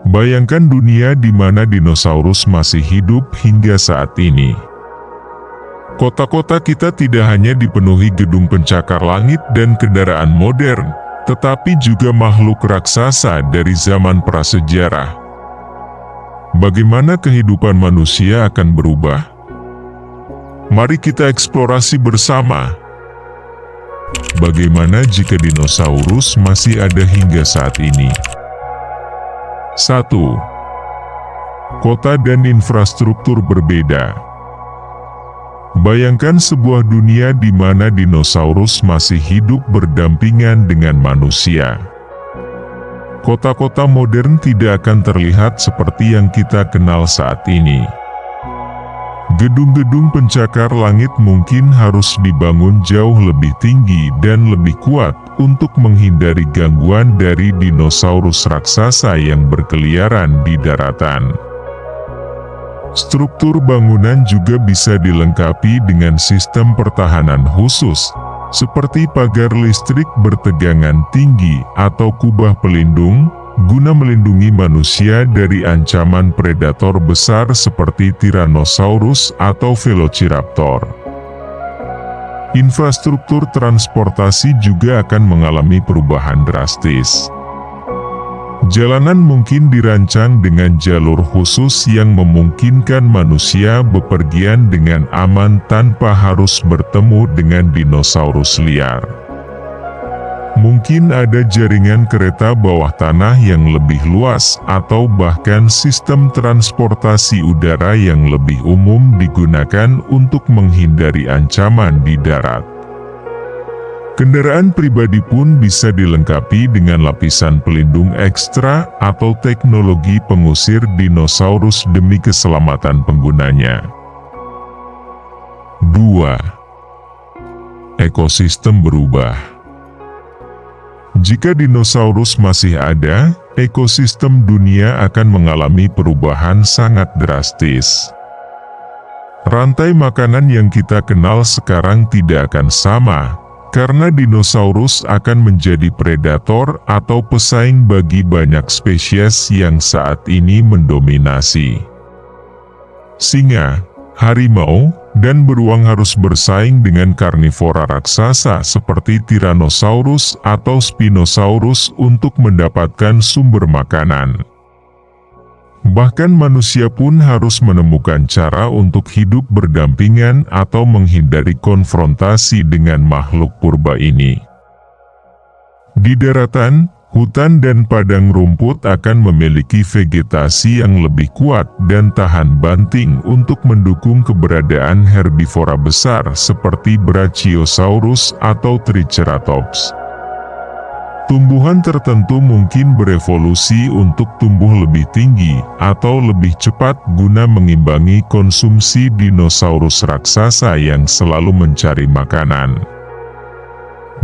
Bayangkan dunia di mana dinosaurus masih hidup hingga saat ini. Kota-kota kita tidak hanya dipenuhi gedung pencakar langit dan kendaraan modern, tetapi juga makhluk raksasa dari zaman prasejarah. Bagaimana kehidupan manusia akan berubah? Mari kita eksplorasi bersama. Bagaimana jika dinosaurus masih ada hingga saat ini? 1. Kota dan infrastruktur berbeda. Bayangkan sebuah dunia di mana dinosaurus masih hidup berdampingan dengan manusia. Kota-kota modern tidak akan terlihat seperti yang kita kenal saat ini. Gedung-gedung pencakar langit mungkin harus dibangun jauh lebih tinggi dan lebih kuat untuk menghindari gangguan dari dinosaurus raksasa yang berkeliaran di daratan. Struktur bangunan juga bisa dilengkapi dengan sistem pertahanan khusus, seperti pagar listrik bertegangan tinggi atau kubah pelindung, guna melindungi manusia dari ancaman predator besar seperti Tyrannosaurus atau Velociraptor. Infrastruktur transportasi juga akan mengalami perubahan drastis. Jalanan mungkin dirancang dengan jalur khusus yang memungkinkan manusia bepergian dengan aman tanpa harus bertemu dengan dinosaurus liar. Mungkin ada jaringan kereta bawah tanah yang lebih luas atau bahkan sistem transportasi udara yang lebih umum digunakan untuk menghindari ancaman di darat. Kendaraan pribadi pun bisa dilengkapi dengan lapisan pelindung ekstra atau teknologi pengusir dinosaurus demi keselamatan penggunanya. 2. Ekosistem berubah. Jika dinosaurus masih ada, ekosistem dunia akan mengalami perubahan sangat drastis. Rantai makanan yang kita kenal sekarang tidak akan sama, karena dinosaurus akan menjadi predator atau pesaing bagi banyak spesies yang saat ini mendominasi. Singa, harimau, dan beruang harus bersaing dengan karnivora raksasa seperti Tyrannosaurus atau Spinosaurus untuk mendapatkan sumber makanan. Bahkan manusia pun harus menemukan cara untuk hidup berdampingan atau menghindari konfrontasi dengan makhluk purba ini. Di daratan, hutan dan padang rumput akan memiliki vegetasi yang lebih kuat dan tahan banting untuk mendukung keberadaan herbivora besar seperti Brachiosaurus atau Triceratops. Tumbuhan tertentu mungkin berevolusi untuk tumbuh lebih tinggi atau lebih cepat guna mengimbangi konsumsi dinosaurus raksasa yang selalu mencari makanan.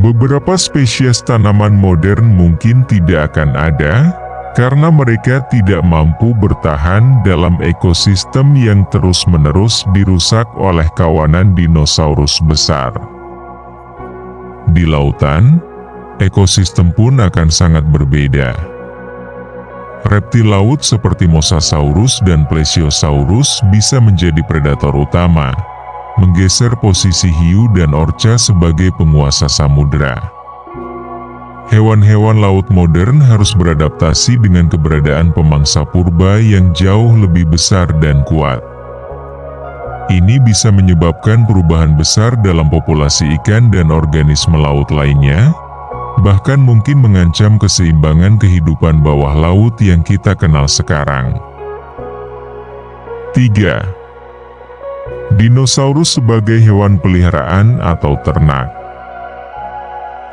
Beberapa spesies tanaman modern mungkin tidak akan ada, karena mereka tidak mampu bertahan dalam ekosistem yang terus-menerus dirusak oleh kawanan dinosaurus besar. Di lautan, ekosistem pun akan sangat berbeda. Reptil laut seperti Mosasaurus dan Plesiosaurus bisa menjadi predator utama, menggeser posisi hiu dan orca sebagai penguasa samudera. Hewan-hewan laut modern harus beradaptasi dengan keberadaan pemangsa purba yang jauh lebih besar dan kuat. Ini bisa menyebabkan perubahan besar dalam populasi ikan dan organisme laut lainnya, bahkan mungkin mengancam keseimbangan kehidupan bawah laut yang kita kenal sekarang. 3. Dinosaurus sebagai hewan peliharaan atau ternak.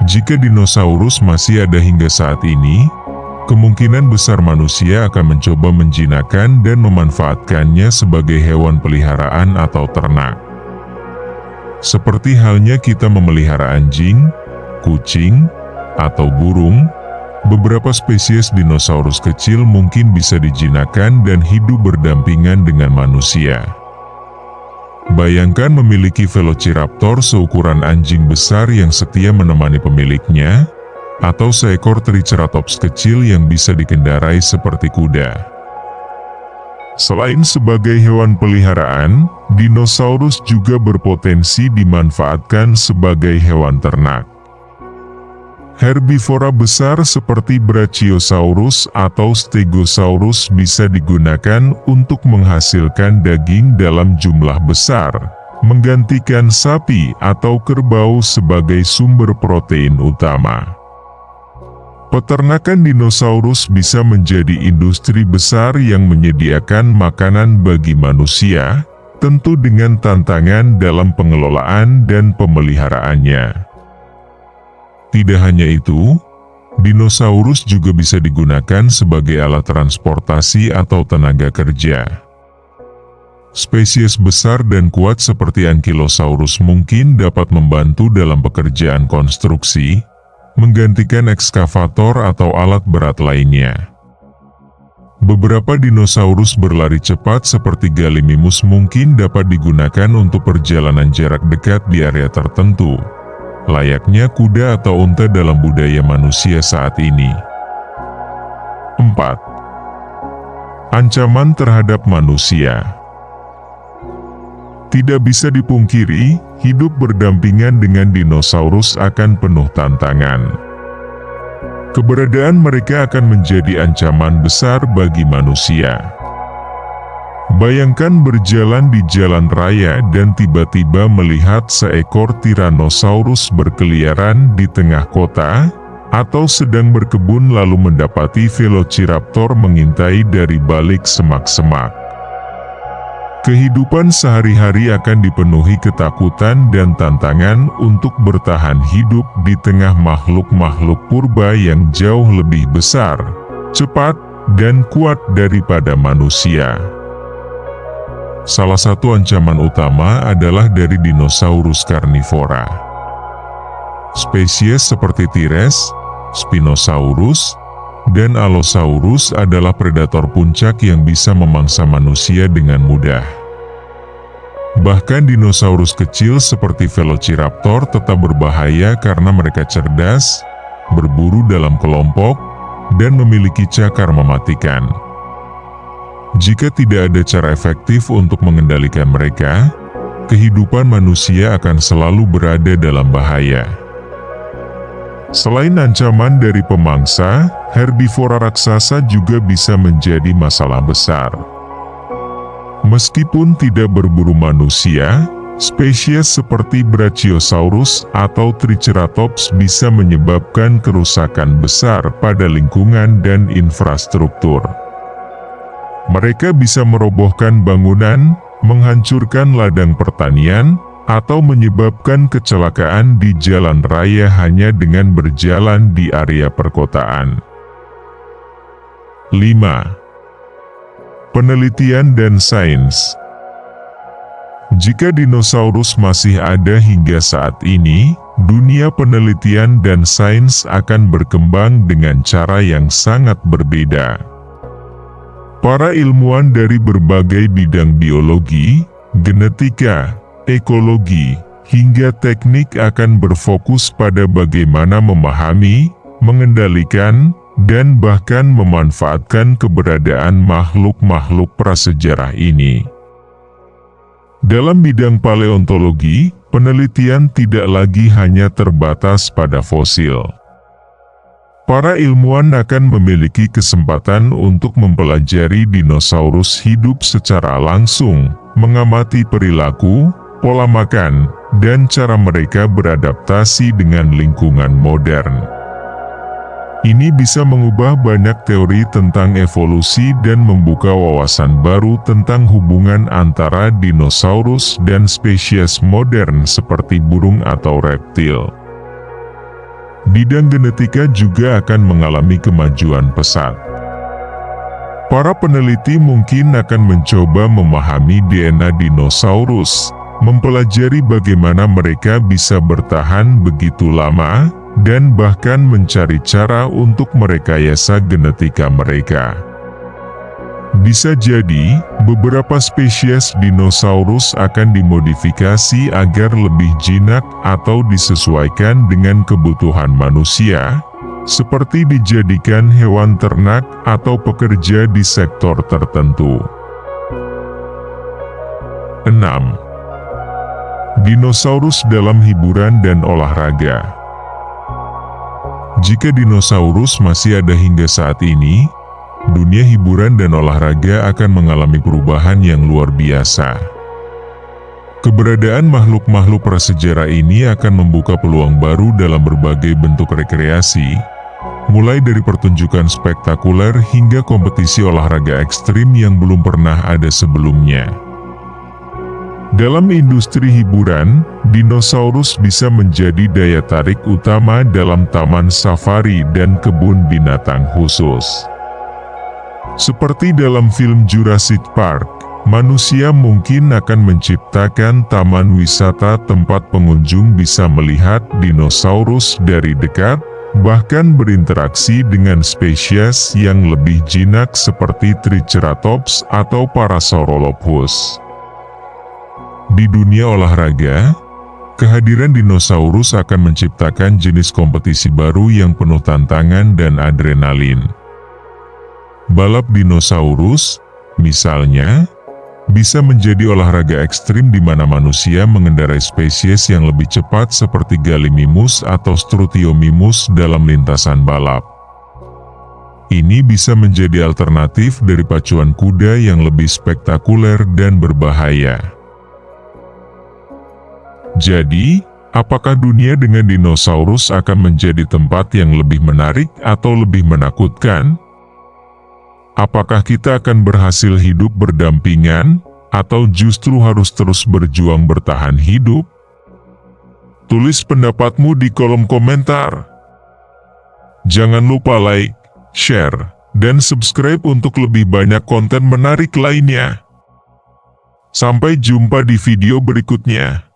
Jika dinosaurus masih ada hingga saat ini, kemungkinan besar manusia akan mencoba menjinakkan dan memanfaatkannya sebagai hewan peliharaan atau ternak. Seperti halnya kita memelihara anjing, kucing, atau burung, beberapa spesies dinosaurus kecil mungkin bisa dijinakkan dan hidup berdampingan dengan manusia. Bayangkan memiliki Velociraptor seukuran anjing besar yang setia menemani pemiliknya, atau seekor Triceratops kecil yang bisa dikendarai seperti kuda. Selain sebagai hewan peliharaan, dinosaurus juga berpotensi dimanfaatkan sebagai hewan ternak. Herbivora besar seperti Brachiosaurus atau Stegosaurus bisa digunakan untuk menghasilkan daging dalam jumlah besar, menggantikan sapi atau kerbau sebagai sumber protein utama. Peternakan dinosaurus bisa menjadi industri besar yang menyediakan makanan bagi manusia, tentu dengan tantangan dalam pengelolaan dan pemeliharaannya. Tidak hanya itu, dinosaurus juga bisa digunakan sebagai alat transportasi atau tenaga kerja. Spesies besar dan kuat seperti Ankylosaurus mungkin dapat membantu dalam pekerjaan konstruksi, menggantikan ekskavator atau alat berat lainnya. Beberapa dinosaurus berlari cepat seperti Gallimimus mungkin dapat digunakan untuk perjalanan jarak dekat di area tertentu, layaknya kuda atau unta dalam budaya manusia saat ini. 4. Ancaman terhadap manusia. Tidak bisa dipungkiri, hidup berdampingan dengan dinosaurus akan penuh tantangan. Keberadaan mereka akan menjadi ancaman besar bagi manusia. Bayangkan berjalan di jalan raya dan tiba-tiba melihat seekor Tyrannosaurus berkeliaran di tengah kota, atau sedang berkebun lalu mendapati Velociraptor mengintai dari balik semak-semak. Kehidupan sehari-hari akan dipenuhi ketakutan dan tantangan untuk bertahan hidup di tengah makhluk-makhluk purba yang jauh lebih besar, cepat, dan kuat daripada manusia. Salah satu ancaman utama adalah dari dinosaurus karnivora. Spesies seperti T-Rex, Spinosaurus, dan Allosaurus adalah predator puncak yang bisa memangsa manusia dengan mudah. Bahkan dinosaurus kecil seperti Velociraptor tetap berbahaya karena mereka cerdas, berburu dalam kelompok, dan memiliki cakar mematikan. Jika tidak ada cara efektif untuk mengendalikan mereka, kehidupan manusia akan selalu berada dalam bahaya. Selain ancaman dari pemangsa, herbivora raksasa juga bisa menjadi masalah besar. Meskipun tidak berburu manusia, spesies seperti Brachiosaurus atau Triceratops bisa menyebabkan kerusakan besar pada lingkungan dan infrastruktur. Mereka bisa merobohkan bangunan, menghancurkan ladang pertanian, atau menyebabkan kecelakaan di jalan raya hanya dengan berjalan di area perkotaan. 5. Penelitian dan sains. Jika dinosaurus masih ada hingga saat ini, dunia penelitian dan sains akan berkembang dengan cara yang sangat berbeda. Para ilmuwan dari berbagai bidang biologi, genetika, ekologi, hingga teknik akan berfokus pada bagaimana memahami, mengendalikan, dan bahkan memanfaatkan keberadaan makhluk-makhluk prasejarah ini. Dalam bidang paleontologi, penelitian tidak lagi hanya terbatas pada fosil. Para ilmuwan akan memiliki kesempatan untuk mempelajari dinosaurus hidup secara langsung, mengamati perilaku, pola makan, dan cara mereka beradaptasi dengan lingkungan modern. Ini bisa mengubah banyak teori tentang evolusi dan membuka wawasan baru tentang hubungan antara dinosaurus dan spesies modern seperti burung atau reptil. Bidang genetika juga akan mengalami kemajuan pesat. Para peneliti mungkin akan mencoba memahami DNA dinosaurus, mempelajari bagaimana mereka bisa bertahan begitu lama, dan bahkan mencari cara untuk merekayasa genetika mereka. Bisa jadi, beberapa spesies dinosaurus akan dimodifikasi agar lebih jinak atau disesuaikan dengan kebutuhan manusia, seperti dijadikan hewan ternak atau pekerja di sektor tertentu. 6. Dinosaurus dalam hiburan dan olahraga. Jika dinosaurus masih ada hingga saat ini, dunia hiburan dan olahraga akan mengalami perubahan yang luar biasa. Keberadaan makhluk-makhluk prasejarah ini akan membuka peluang baru dalam berbagai bentuk rekreasi, mulai dari pertunjukan spektakuler hingga kompetisi olahraga ekstrim yang belum pernah ada sebelumnya. Dalam industri hiburan, dinosaurus bisa menjadi daya tarik utama dalam taman safari dan kebun binatang khusus. Seperti dalam film Jurassic Park, manusia mungkin akan menciptakan taman wisata tempat pengunjung bisa melihat dinosaurus dari dekat, bahkan berinteraksi dengan spesies yang lebih jinak seperti Triceratops atau Parasaurolophus. Di dunia olahraga, kehadiran dinosaurus akan menciptakan jenis kompetisi baru yang penuh tantangan dan adrenalin. Balap dinosaurus, misalnya, bisa menjadi olahraga ekstrim di mana manusia mengendarai spesies yang lebih cepat seperti Gallimimus atau Strutiomimus dalam lintasan balap. Ini bisa menjadi alternatif dari pacuan kuda yang lebih spektakuler dan berbahaya. Jadi, apakah dunia dengan dinosaurus akan menjadi tempat yang lebih menarik atau lebih menakutkan? Apakah kita akan berhasil hidup berdampingan, atau justru harus terus berjuang bertahan hidup? Tulis pendapatmu di kolom komentar. Jangan lupa like, share, dan subscribe untuk lebih banyak konten menarik lainnya. Sampai jumpa di video berikutnya.